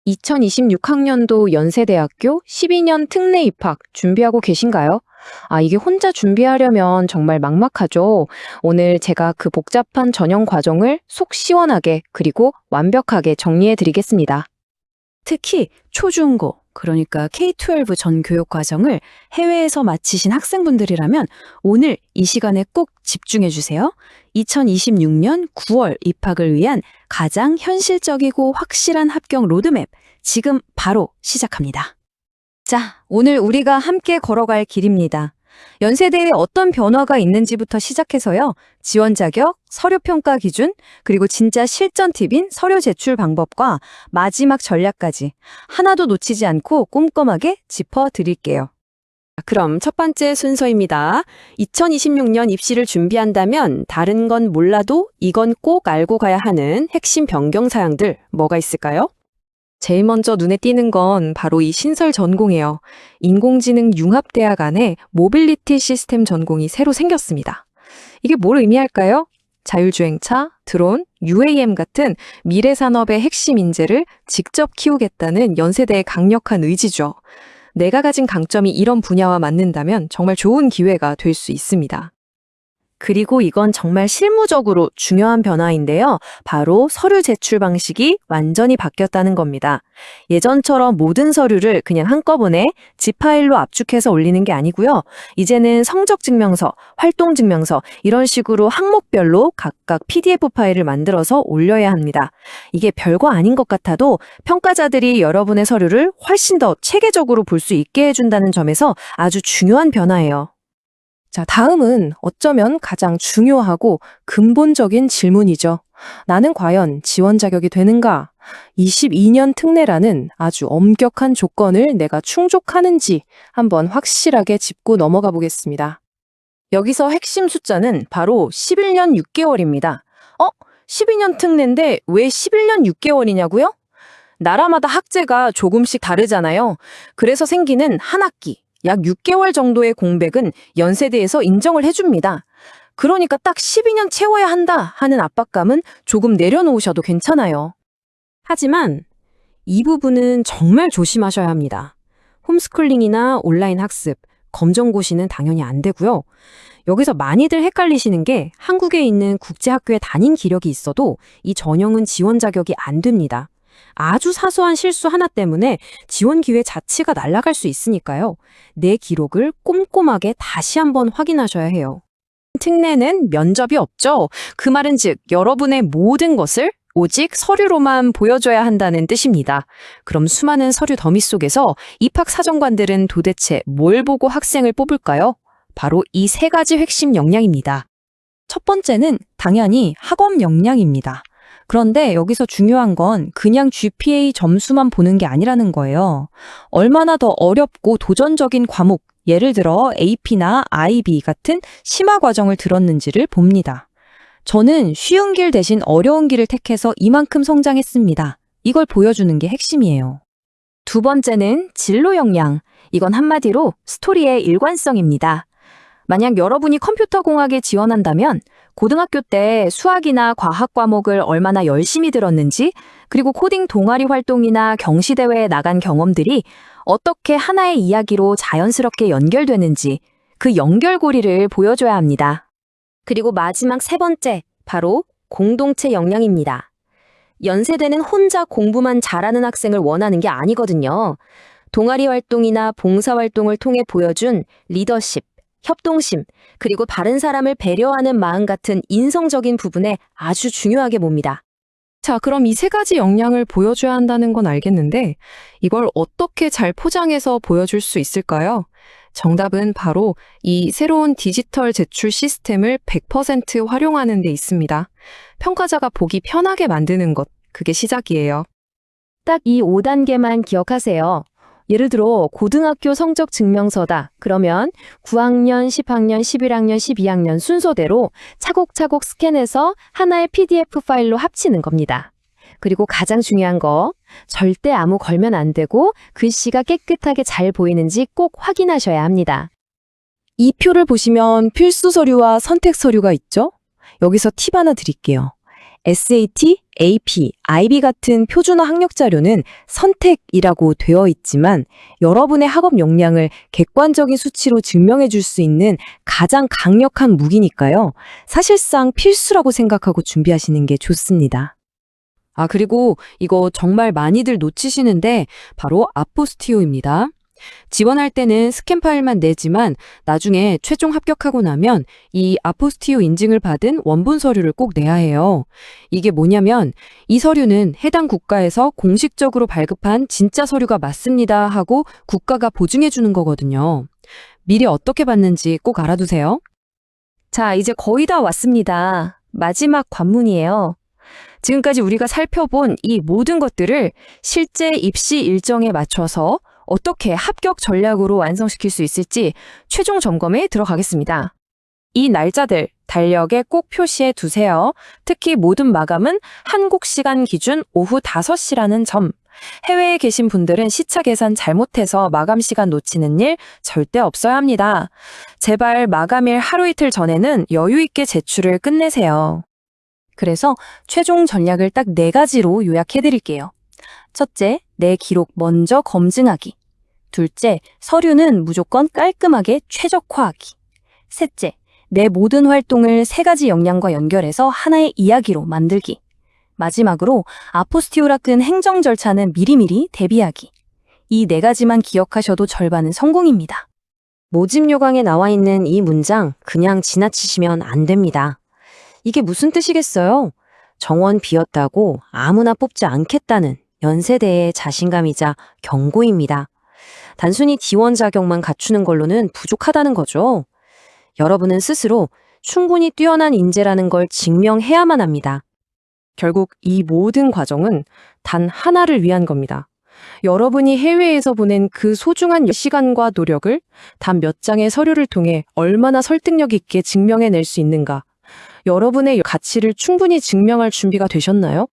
2026학년도 연세대학교 12년 특례 입학 준비하고 계신가요? 이게 혼자 준비하려면 정말 막막하죠. 오늘 제가 그 복잡한 전형 과정을 속 시원하게 그리고 완벽하게 정리해 드리겠습니다. 특히 초중고, 그러니까 K-12 전 교육 과정을 해외에서 마치신 학생분들이라면 오늘 이 시간에 꼭 집중해 주세요. 2026년 9월 입학을 위한 가장 현실적이고 확실한 합격 로드맵, 지금 바로 시작합니다. 자, 오늘 우리가 함께 걸어갈 길입니다. 연세대에 어떤 변화가 있는지부터 시작해서요. 지원 자격, 서류 평가 기준, 그리고 진짜 실전 팁인 서류 제출 방법과 마지막 전략까지 하나도 놓치지 않고 꼼꼼하게 짚어드릴게요. 그럼 첫 번째 순서입니다. 2026년 입시를 준비한다면 다른 건 몰라도 이건 꼭 알고 가야 하는 핵심 변경 사항들 뭐가 있을까요? 제일 먼저 눈에 띄는 건 바로 이 신설 전공이에요. 인공지능 융합대학 안에 모빌리티 시스템 전공이 새로 생겼습니다. 이게 뭘 의미할까요? 자율주행차, 드론, UAM 같은 미래 산업의 핵심 인재를 직접 키우겠다는 연세대의 강력한 의지죠. 내가 가진 강점이 이런 분야와 맞는다면 정말 좋은 기회가 될 수 있습니다. 그리고 이건 정말 실무적으로 중요한 변화인데요. 바로 서류 제출 방식이 완전히 바뀌었다는 겁니다. 예전처럼 모든 서류를 그냥 한꺼번에 zip 파일로 압축해서 올리는 게 아니고요. 이제는 성적증명서, 활동증명서 이런 식으로 항목별로 각각 PDF 파일을 만들어서 올려야 합니다. 이게 별거 아닌 것 같아도 평가자들이 여러분의 서류를 훨씬 더 체계적으로 볼 수 있게 해준다는 점에서 아주 중요한 변화예요. 자, 다음은 어쩌면 가장 중요하고 근본적인 질문이죠. 나는 과연 지원 자격이 되는가? 22년 특례라는 아주 엄격한 조건을 내가 충족하는지 한번 확실하게 짚고 넘어가 보겠습니다. 여기서 핵심 숫자는 바로 11년 6개월입니다. 12년 특례인데 왜 11년 6개월이냐고요? 나라마다 학제가 조금씩 다르잖아요. 그래서 생기는 한 학기, 약 6개월 정도의 공백은 연세대에서 인정을 해줍니다. 그러니까 딱 12년 채워야 한다 하는 압박감은 조금 내려놓으셔도 괜찮아요. 하지만 이 부분은 정말 조심하셔야 합니다. 홈스쿨링이나 온라인 학습, 검정고시는 당연히 안 되고요. 여기서 많이들 헷갈리시는 게 한국에 있는 국제학교에 다닌 기력이 있어도 이 전형은 지원 자격이 안 됩니다. 아주 사소한 실수 하나 때문에 지원 기회 자체가 날아갈 수 있으니까요. 내 기록을 꼼꼼하게 다시 한번 확인하셔야 해요. 특례는 면접이 없죠. 그 말은 즉 여러분의 모든 것을 오직 서류로만 보여줘야 한다는 뜻입니다. 그럼 수많은 서류 더미 속에서 입학사정관들은 도대체 뭘 보고 학생을 뽑을까요? 바로 이 세 가지 핵심 역량입니다. 첫 번째는 당연히 학업 역량입니다. 그런데 여기서 중요한 건 그냥 GPA 점수만 보는 게 아니라는 거예요. 얼마나 더 어렵고 도전적인 과목, 예를 들어 AP나 IB 같은 심화 과정을 들었는지를 봅니다. 저는 쉬운 길 대신 어려운 길을 택해서 이만큼 성장했습니다. 이걸 보여주는 게 핵심이에요. 두 번째는 진로 역량. 이건 한마디로 스토리의 일관성입니다. 만약 여러분이 컴퓨터공학에 지원한다면 고등학교 때 수학이나 과학 과목을 얼마나 열심히 들었는지, 그리고 코딩 동아리 활동이나 경시대회에 나간 경험들이 어떻게 하나의 이야기로 자연스럽게 연결되는지 그 연결고리를 보여줘야 합니다. 그리고 마지막 세 번째, 바로 공동체 역량입니다. 연세대는 혼자 공부만 잘하는 학생을 원하는 게 아니거든요. 동아리 활동이나 봉사활동을 통해 보여준 리더십, 협동심, 그리고 다른 사람을 배려하는 마음 같은 인성적인 부분에 아주 중요하게 봅니다. 자, 그럼 이 세 가지 역량을 보여줘야 한다는 건 알겠는데 이걸 어떻게 잘 포장해서 보여줄 수 있을까요? 정답은 바로 이 새로운 디지털 제출 시스템을 100% 활용하는 데 있습니다. 평가자가 보기 편하게 만드는 것, 그게 시작이에요. 딱 이 5단계만 기억하세요. 예를 들어 고등학교 성적 증명서다. 그러면 9학년, 10학년, 11학년, 12학년 순서대로 차곡차곡 스캔해서 하나의 PDF 파일로 합치는 겁니다. 그리고 가장 중요한 거, 절대 아무 걸면 안 되고 글씨가 깨끗하게 잘 보이는지 꼭 확인하셔야 합니다. 이 표를 보시면 필수 서류와 선택 서류가 있죠? 여기서 팁 하나 드릴게요. SAT, AP, IB 같은 표준화 학력 자료는 선택이라고 되어 있지만 여러분의 학업 역량을 객관적인 수치로 증명해 줄 수 있는 가장 강력한 무기니까요. 사실상 필수라고 생각하고 준비하시는 게 좋습니다. 아, 그리고 이거 정말 많이들 놓치시는데 바로 아포스티오입니다. 지원할 때는 스캔 파일만 내지만 나중에 최종 합격하고 나면 이 아포스티오 인증을 받은 원본 서류를 꼭 내야 해요. 이게 뭐냐면 이 서류는 해당 국가에서 공식적으로 발급한 진짜 서류가 맞습니다 하고 국가가 보증해 주는 거거든요. 미리 어떻게 받는지 꼭 알아두세요. 자, 이제 거의 다 왔습니다. 마지막 관문이에요. 지금까지 우리가 살펴본 이 모든 것들을 실제 입시 일정에 맞춰서 어떻게 합격 전략으로 완성시킬 수 있을지 최종 점검에 들어가겠습니다. 이 날짜들 달력에 꼭 표시해 두세요. 특히 모든 마감은 한국 시간 기준 오후 5시라는 점. 해외에 계신 분들은 시차 계산 잘못해서 마감 시간 놓치는 일 절대 없어야 합니다. 제발 마감일 하루 이틀 전에는 여유 있게 제출을 끝내세요. 그래서 최종 전략을 딱 4가지로 요약해 드릴게요. 첫째, 내 기록 먼저 검증하기. 둘째, 서류는 무조건 깔끔하게 최적화하기. 셋째, 내 모든 활동을 3가지 역량과 연결해서 하나의 이야기로 만들기. 마지막으로 아포스티오라 끈 행정 절차는 미리미리 대비하기. 이 4가지만 기억하셔도 절반은 성공입니다. 모집 요강에 나와 있는 이 문장 그냥 지나치시면 안 됩니다. 이게 무슨 뜻이겠어요? 정원 비었다고 아무나 뽑지 않겠다는 연세대의 자신감이자 경고입니다. 단순히 D원 자격만 갖추는 걸로는 부족하다는 거죠. 여러분은 스스로 충분히 뛰어난 인재라는 걸 증명해야만 합니다. 결국 이 모든 과정은 단 하나를 위한 겁니다. 여러분이 해외에서 보낸 그 소중한 시간과 노력을 단 몇 장의 서류를 통해 얼마나 설득력 있게 증명해낼 수 있는가. 여러분의 가치를 충분히 증명할 준비가 되셨나요?